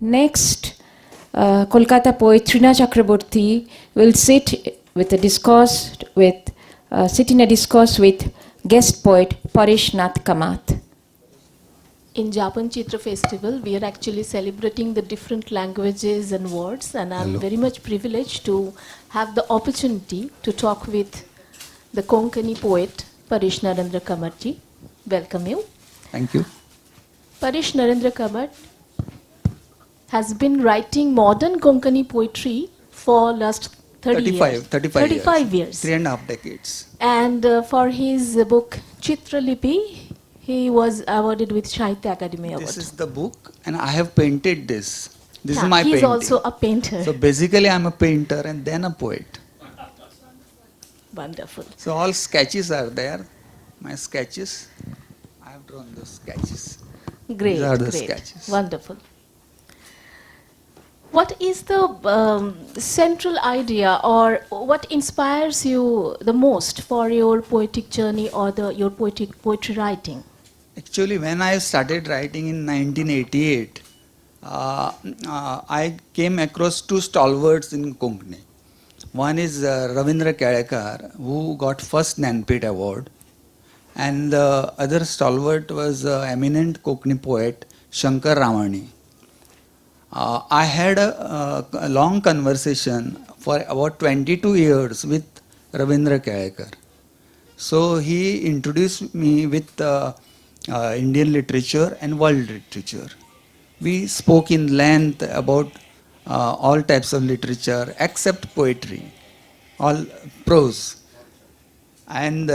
Next, Kolkata poet Trina Chakraborti will sit in a discourse with guest poet Paresh Kamat. In Yapanchitra festival, we are actually celebrating the different languages and words, and I'm very much privileged to have the opportunity to talk with the Konkani poet Paresh Narendra Kamat. Welcome you. Thank you. Paresh Narendra Kamat has been writing modern Konkani poetry for last 35 years. 3.5 decades. And for his book Chitra Lipi, he was awarded with Sahitya Academy Award. This is the book, and I have painted this. This is my painting. painting. He is also a painter. So basically, I'm a painter and then a poet. Wonderful. So all sketches are there. My sketches. I have drawn those sketches. Great. These are the great. sketches. Wonderful. What is the central idea, or what inspires you the most for your poetic journey or your poetry writing? Actually, when I started writing in 1988, I came across two stalwarts in Konkani. One is Ravindra Kelekar, who got first Jnanpith Award, and the other stalwart was eminent Konkani poet Shankar Ramani. I had a long conversation for about 22 years with Ravindra Kelekar. So he introduced me with Indian literature and world literature. We spoke in length about all types of literature except poetry, all prose. And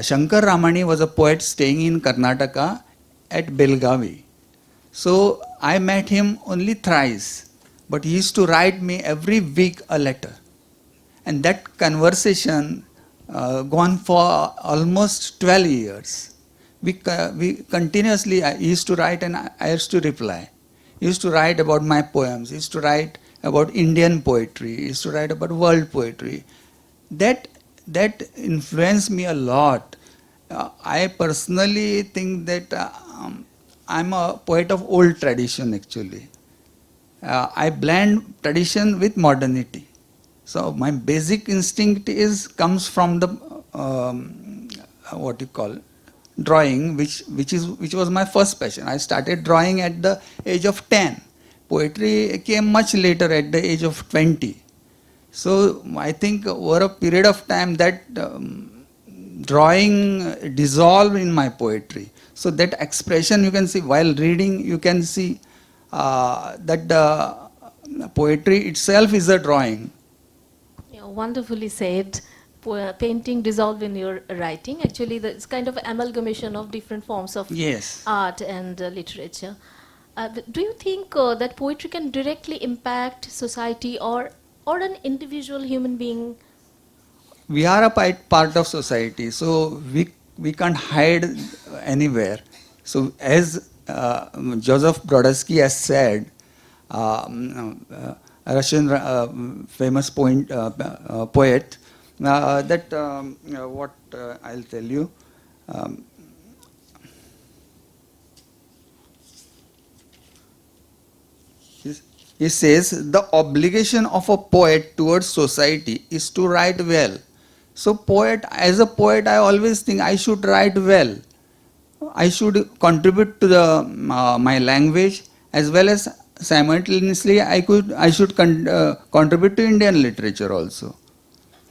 Shankar Ramani was a poet staying in Karnataka at Belgavi. So I met him only thrice, but he used to write me every week a letter. And that conversation gone for almost 12 years. We continuously, I used to write and I used to reply. He used to write about my poems. He used to write about Indian poetry. He used to write about world poetry. That influenced me a lot. I personally think that I'm a poet of old tradition actually. I blend tradition with modernity. So my basic instinct comes from the drawing, which was my first passion. I started drawing at the age of 10. Poetry came much later at the age of 20. So I think over a period of time that drawing dissolved in my poetry. So that expression you can see while reading, you can see that poetry itself is a drawing. Yeah, wonderfully said. Painting dissolved in your writing. Actually, it's kind of amalgamation of different forms of art and literature. Do you think that poetry can directly impact society or an individual human being? We are a part of society, so we can't hide anywhere. So as Joseph Brodsky has said, Russian famous poet, that what I'll tell you. He says, the obligation of a poet towards society is to write well. So as a poet, I always think I should write well. I should contribute to my language, as well as simultaneously I should contribute to Indian literature also.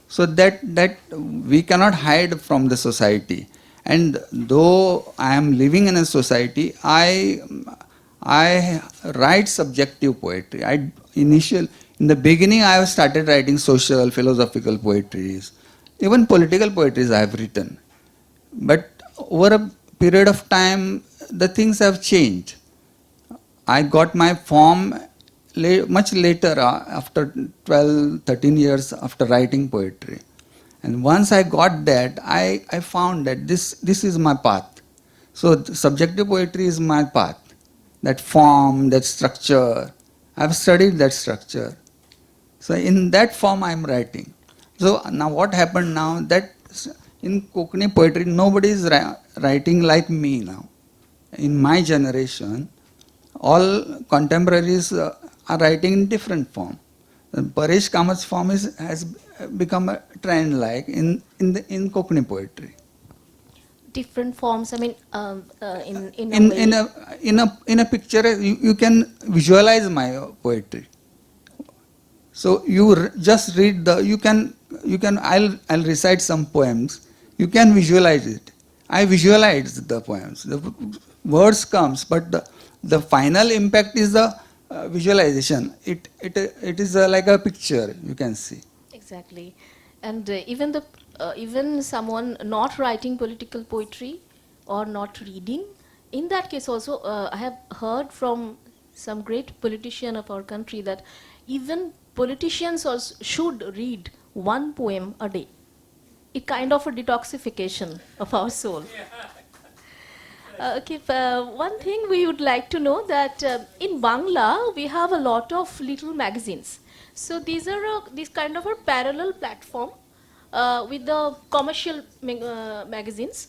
So that we cannot hide from the society. And though I am living in a society, I write subjective poetry. In the beginning, I have started writing social, philosophical poetries. Even political poetries I have written. But over a period of time, the things have changed. I got my form much later, after 12, 13 years after writing poetry. And once I got that, I found that this is my path. So subjective poetry is my path. That form, that structure, I've studied that structure. So in that form I am writing. So now what happened now, that in Konkani poetry, nobody is writing like me now. In my generation, all contemporaries are writing in different form. Paresh Kamat's form has become a trend like in Konkani poetry. Different forms. I mean, in a In way. in a picture, you can visualize my poetry. So you just read the you can I'll recite some poems. You can visualize it. I visualize the poems. The words comes, but the final impact is the visualization. It is like a picture you can see. Exactly. And even someone not writing political poetry or not reading, in that case also, I have heard from some great politician of our country that even politicians also should read one poem a day. It kind of a detoxification of our soul. Okay, one thing we would like to know that in Bangla we have a lot of little magazines. So these are these kind of a parallel platform with the commercial magazines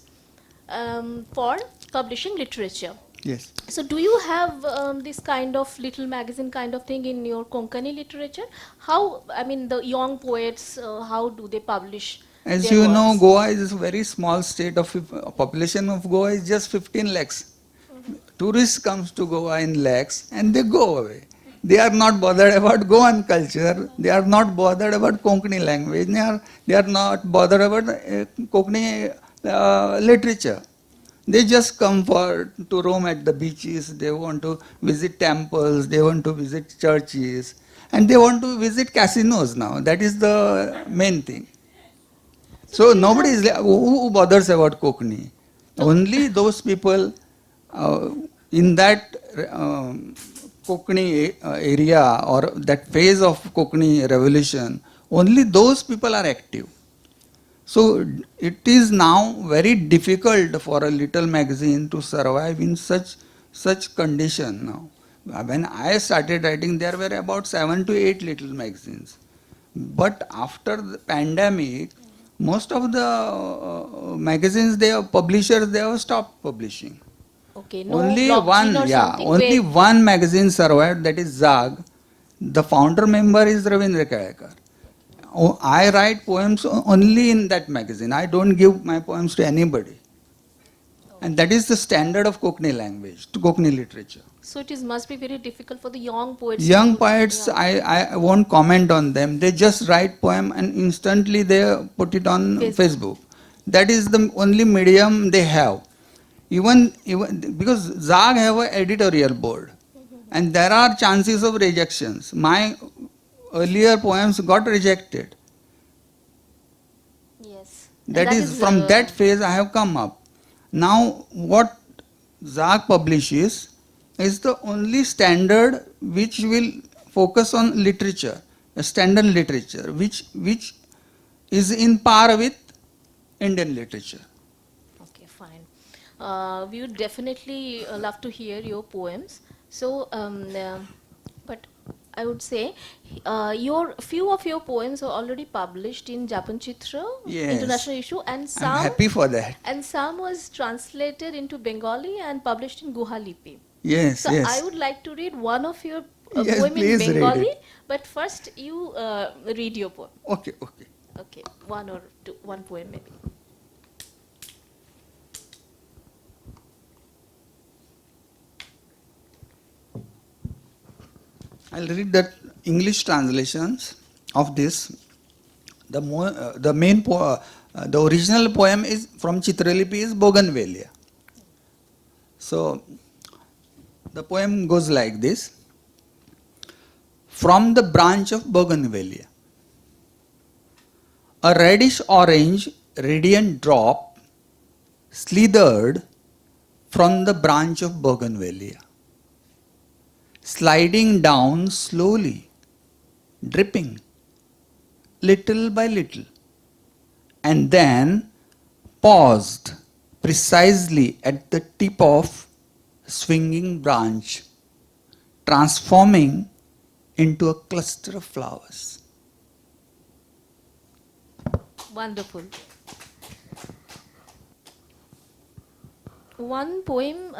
for publishing literature. Yes. So do you have this kind of little magazine kind of thing in your Konkani literature? How, I mean, the young poets, how do they publish As their you know, works? Goa is a very small state. Of population of Goa is just 15 lakhs. Tourists comes to Goa in lakhs and they go away. They are not bothered about Goan culture. They are not bothered about Konkani language. They are not bothered about Konkani literature. They just come for to roam at the beaches. They want to visit temples. They want to visit churches, and they want to visit casinos now. That is the main thing. So So do you nobody have? is who bothers about Konkani. No. Only those people uh, in that Konkani area or that phase of Konkani revolution. Only those people are active. So it is now very difficult for a little magazine to survive in such condition now. When I started writing, there were about 7 to 8 little magazines. But after the pandemic, most of the magazines, publishers, they have stopped publishing. Okay, no Only blockchain one, or yeah, something only where. one magazine survived, that is Zag. The founder member is Ravindra Kalekar. Oh, I write poems only in that magazine. I don't give my poems to anybody. And that is the standard of Konkani language, to Konkani literature. So it is must be very difficult for the young poets to Young put. poets, Yeah, I won't comment on them. They just write poem and instantly they put it on Facebook. Facebook. That is the only medium they have. Even because Zag have an editorial board, and there are chances of rejections. My earlier poems got rejected. Yes, and That that is is from that phase I have come up. Now what Zag publishes is the only standard which will focus on literature, a standard literature, which is in par with Indian literature. okay. Fine. We would definitely love to hear your poems. So, but I would say your few of your poems are already published in Japanchitra Yes, international issue, I'm happy for that. and some was translated into Bengali and published in Guhalipi. Yes, So I yes, would like to read one of your yes. poem in Please read Bengali, it. but first you read your poem. Okay, okay. Okay, one or two, one poem maybe. I'll read the English translations of this. The main the original poem is from Chitralipi is Bougainvillea. So the poem goes like this: From the branch of Bougainvillea, a reddish orange radiant drop slithered from the branch of Bougainvillea, sliding down slowly, dripping little by little, and then paused precisely at the tip of swinging branch, transforming into a cluster of flowers. Wonderful. One poem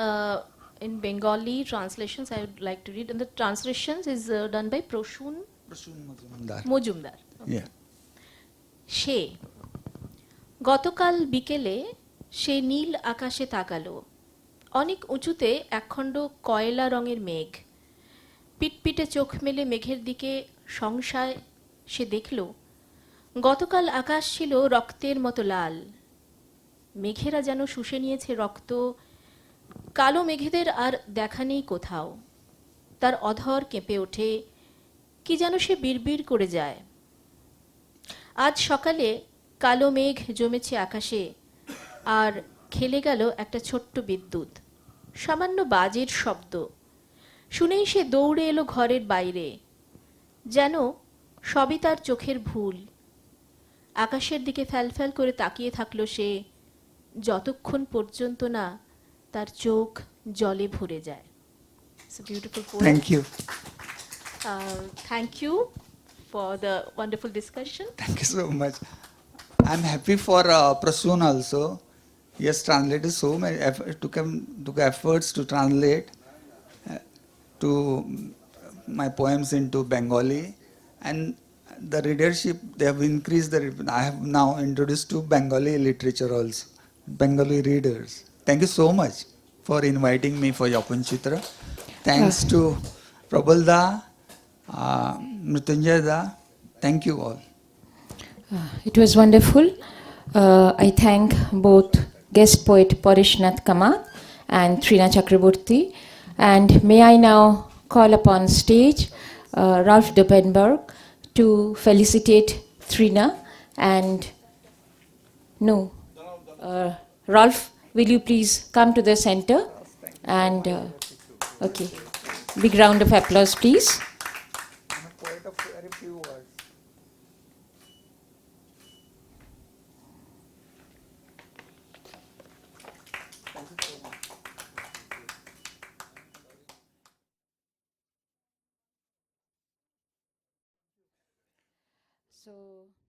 in Bengali translations, I would like to read. And the translations is done by Proshun Mojumdar. Okay. Yeah. সে গতকাল বিকেলে সে নীল আকাশে তাকালো, অনেক উঁচুতে একখণ্ড কয়লা রঙের মেঘ। পিটপিটে চোখ মেলে মেঘের দিকে সংশয় সে দেখল, গতকাল আকাশ ছিল রক্তের মতো লাল, মেঘেরা যেন শুষে নিয়েছে রক্ত। কালো মেঘেদের আর দেখা নেই কোথাও। তার অধর কেঁপে ওঠে, কি যেন সে বিড়বিড় করে যায়। আজ সকালে কালো মেঘ জমেছে আকাশে, আর খেলে গেল একটা ছোট্ট বিদ্যুৎ, সামান্য বাজের শব্দ। শুনেই সে দৌড়ে এলো ঘরের বাইরে, যেন সবই তার চোখের ভুল। আকাশের দিকে ফ্যালফ্যাল করে তাকিয়ে থাকলো সে, যতক্ষণ পর্যন্ত না তার চোখ জলে ভরে যায়। It's a beautiful poem. Thank you. Thank you for the wonderful discussion. Thank you so much. I'm happy for Prasoon also. He has translated so many, took efforts to translate to my poems into Bengali, and the readership, they have increased. I have now introduced to Bengali literature also, Bengali readers. Thank you so much for inviting me for Yapanchitra. Thanks to Prabal-da, Mrityunjay-da. Thank you all. It was wonderful. I thank both guest poet Paresh Kamat and Trina Chakraborti. And may I now call upon stage Ralph Doppenberg to felicitate Trina and Ralph, will you please come to the center? And okay, big round of applause, please. I'm a poet of very few words. Thank you so much. So